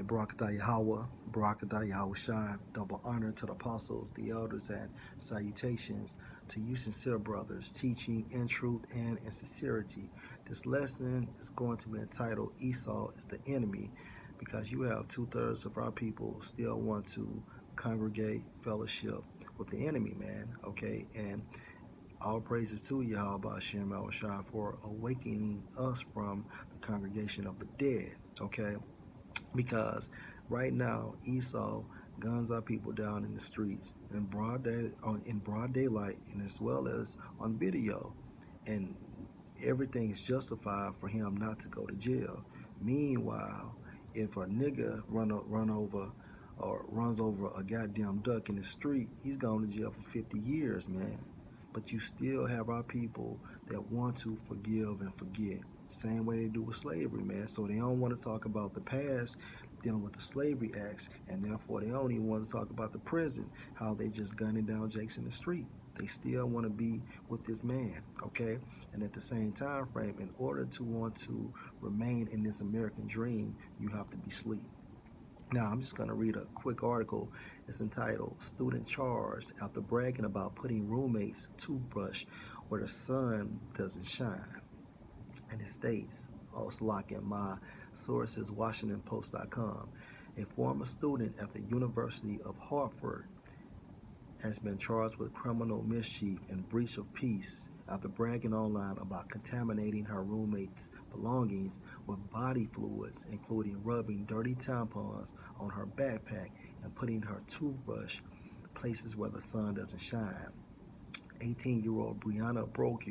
Barakatah Yahweh, Barakatah Yahweh Shai, double honor to the apostles, the elders, and salutations to you sincere brothers, teaching in truth and in sincerity. This lesson is going to be entitled Esau is the Enemy, because you have two-thirds of our people still want to congregate, fellowship with the enemy, man, okay? And all praises to Yahweh Hashem Shai for awakening us from the congregation of the dead, okay? Because right now Esau guns our people down in the streets in broad daylight, and as well as on video, and everything is justified for him not to go to jail. Meanwhile, if a nigga run over or runs over a goddamn duck in the street, he's going to jail for 50 years, man. But you still have our people that want to forgive and forget. Same way they do with slavery, man. So they don't want to talk about the past dealing with the slavery acts, and therefore they don't even want to talk about the present, how they just gunning down Jakes in the street. They still want to be with this man, okay? And at the same time frame, in order to want to remain in this American dream, you have to be asleep. Now, I'm just going to read a quick article. It's entitled, Student Charged After Bragging About Putting Roommate's Toothbrush Where the Sun Doesn't Shine. And it states, it's locking my source is WashingtonPost.com. A former student at the University of Hartford has been charged with criminal mischief and breach of peace after bragging online about contaminating her roommate's belongings with body fluids, including rubbing dirty tampons on her backpack and putting her toothbrush places where the sun doesn't shine. 18-year-old Brianna Brogue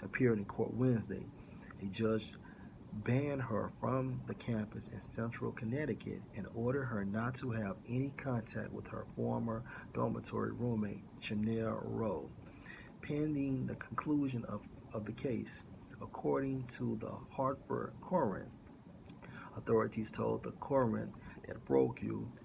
appeared in court Wednesday. A judge banned her from the campus in central Connecticut and ordered her not to have any contact with her former dormitory roommate, Chanel Rowe, pending the conclusion of the case. According to the Hartford Courant, authorities told the Courant that Brogue,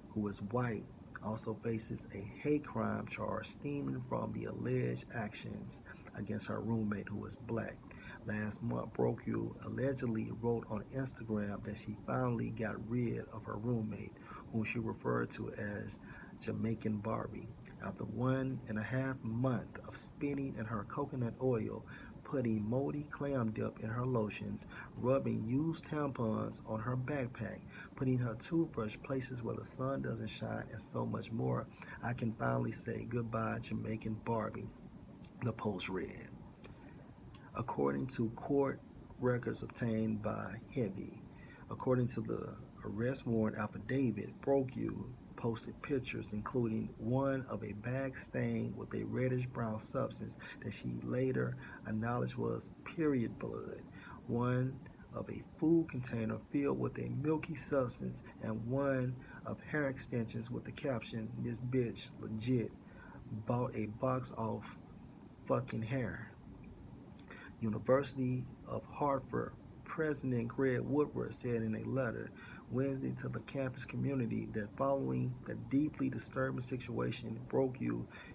who is white, also faces a hate crime charge stemming from the alleged actions against her roommate, who is black. Last month, Brogue allegedly wrote on Instagram that she finally got rid of her roommate, whom she referred to as Jamaican Barbie, after 1.5 months of spinning in her coconut oil, putting moldy clam dip in her lotions, rubbing used tampons on her backpack, putting her toothbrush places where the sun doesn't shine, and so much more. I can finally say goodbye, Jamaican Barbie, the Post read. According to court records obtained by Heavy, according to the arrest warrant affidavit, Brogue posted pictures including one of a bag stained with a reddish-brown substance that she later acknowledged was period blood, one of a food container filled with a milky substance, and one of hair extensions with the caption, "This bitch legit bought a box off fucking hair." University of Hartford President Greg Woodward said in a letter Wednesday to the campus community that following the deeply disturbing situation, Brogue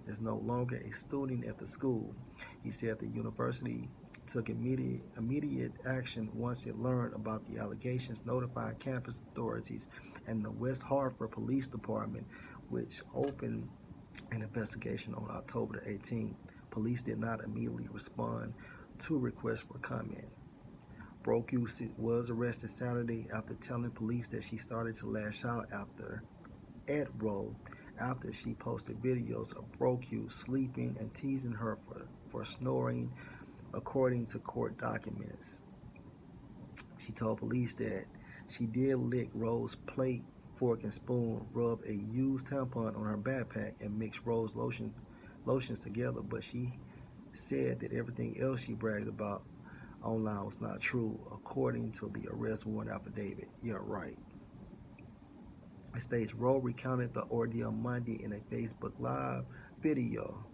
is no longer a student at the school. He said the university took immediate action once it learned about the allegations, notifying campus authorities and the West Hartford Police Department, which opened an investigation on October the 18th. Police did not immediately respond to requests for comment. Brogue was arrested Saturday after telling police that she started to lash out at Rowe after she posted videos of Brogue sleeping and teasing her for snoring, according to court documents. She told police that she did lick Rowe's plate, fork, and spoon, rub a used tampon on her backpack, and mix Rowe's lotions together, but she said that everything else she bragged about online was not true, according to the arrest warrant affidavit. Yeah, right. It states Rowe recounted the ordeal Monday in a Facebook Live video,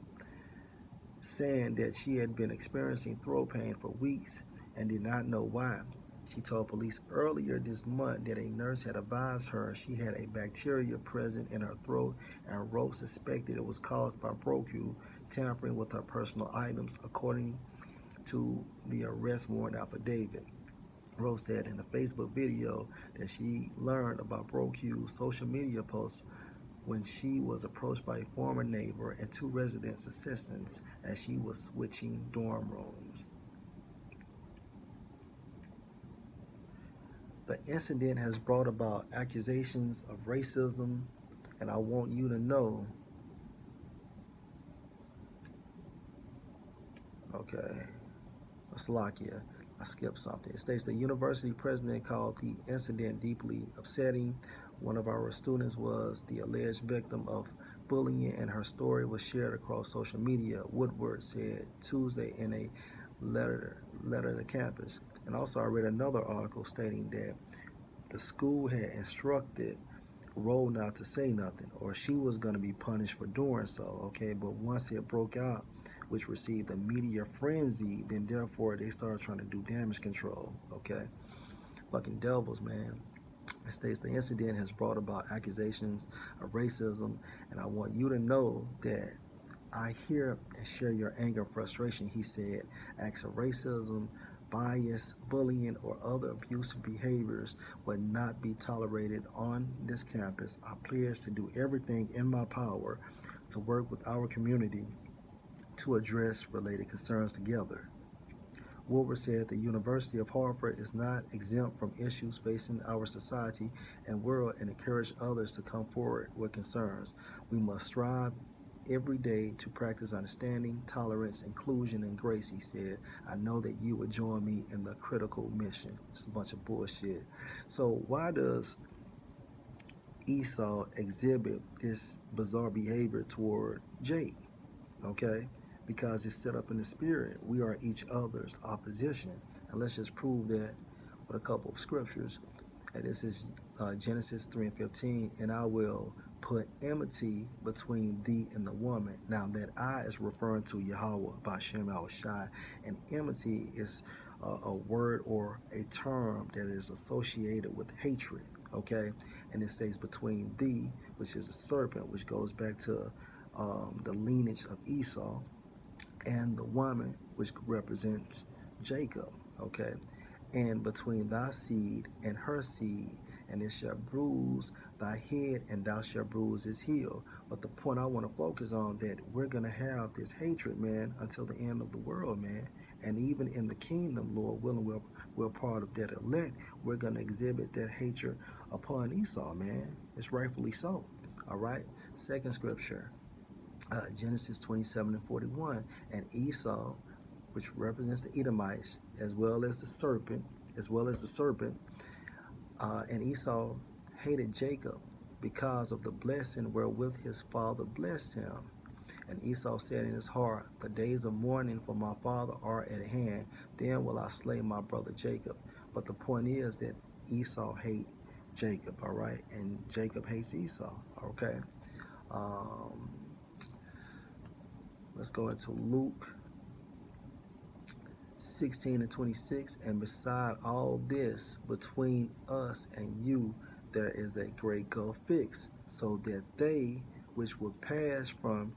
saying that she had been experiencing throat pain for weeks and did not know why. She told police earlier this month that a nurse had advised her she had a bacteria present in her throat, and Rowe suspected it was caused by Brogue tampering with her personal items, according to the arrest warrant affidavit. Rose said in a Facebook video that she learned about Brocu's social media posts when she was approached by a former neighbor and two residence assistants as she was switching dorm rooms. The incident has brought about accusations of racism, and I want you to know, okay, Slovakia. I skipped something. It states the university president called the incident deeply upsetting. One of our students was the alleged victim of bullying, and her story was shared across social media, Woodward said Tuesday in a letter to campus. And also, I read another article stating that the school had instructed Rowe not to say nothing, or she was going to be punished for doing so, okay? But once it broke out, which received a media frenzy, then therefore they started trying to do damage control, okay? Fucking devils, man. It states the incident has brought about accusations of racism, and I want you to know that I hear and share your anger and frustration, he said. Acts of racism, bias, bullying, or other abusive behaviors would not be tolerated on this campus. I pledge to do everything in my power to work with our community to address related concerns together. Woodward said the University of Hartford is not exempt from issues facing our society and world and encouraged others to come forward with concerns. We must strive every day to practice understanding, tolerance, inclusion, and grace, he said. I know that you would join me in the critical mission. It's a bunch of bullshit. So why does Esau exhibit this bizarre behavior toward Jake? Okay? Because it's set up in the spirit. We are each other's opposition. And let's just prove that with a couple of scriptures. And this is Genesis 3:15. And I will put enmity between thee and the woman. Now that I is referring to Yahweh by Shem Shai. And enmity is a word or a term that is associated with hatred. Okay? And it says between thee, which is a serpent, which goes back to the lineage of Esau, and the woman, which represents Jacob, okay? And between thy seed and her seed, and it shall bruise thy head, and thou shalt bruise his heel. But the point I want to focus on, that we're going to have this hatred, man, until the end of the world, man. And even in the kingdom, Lord willing, we're part of that elect. We're going to exhibit that hatred upon Esau, man. It's rightfully so, all right? Second scripture. Genesis 27:41, and Esau, which represents the Edomites, as well as the serpent, and Esau hated Jacob because of the blessing wherewith his father blessed him. And Esau said in his heart, the days of mourning for my father are at hand, then will I slay my brother Jacob. But the point is that Esau hates Jacob, all right? And Jacob hates Esau, okay? Let's go into Luke 16:26. And beside all this, between us and you, there is a great gulf fixed, so that they which will pass from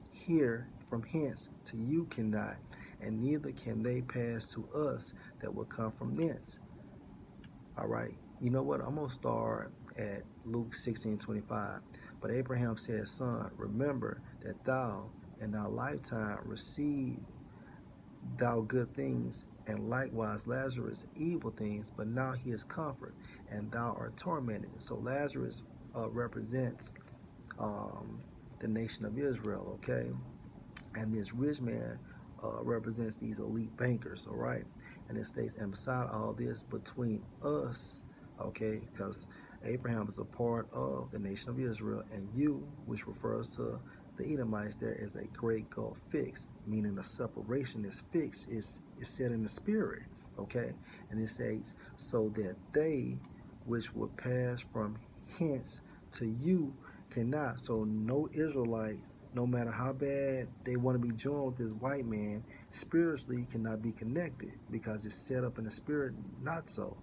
hence to you cannot, and neither can they pass to us that will come from thence. All right. You know what? I'm going to start at Luke 16:25. But Abraham said, Son, remember that thou in thy lifetime received thou good things, and likewise Lazarus evil things, but now he is comfort, and thou art tormented. So Lazarus represents the nation of Israel, okay? And this rich man represents these elite bankers, all right? And it states, and beside all this, between us, okay, because Abraham is a part of the nation of Israel, and you, which refers to the Edomites, there is a great gulf fixed, meaning the separation is fixed, is set in the spirit, okay? And it says, so that they which will pass from hence to you cannot. So no Israelites, no matter how bad they want to be joined with this white man, spiritually cannot be connected, because it's set up in the spirit, not so.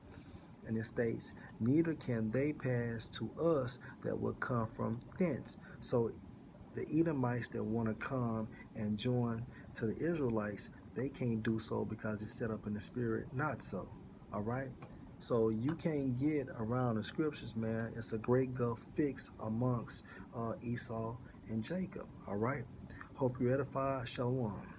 And it states, neither can they pass to us that will come from thence. So the Edomites that want to come and join to the Israelites, they can't do so because it's set up in the spirit, not so. All right? So you can't get around the scriptures, man. It's a great gulf fix amongst Esau and Jacob. All right. Hope you're edified. Shalom.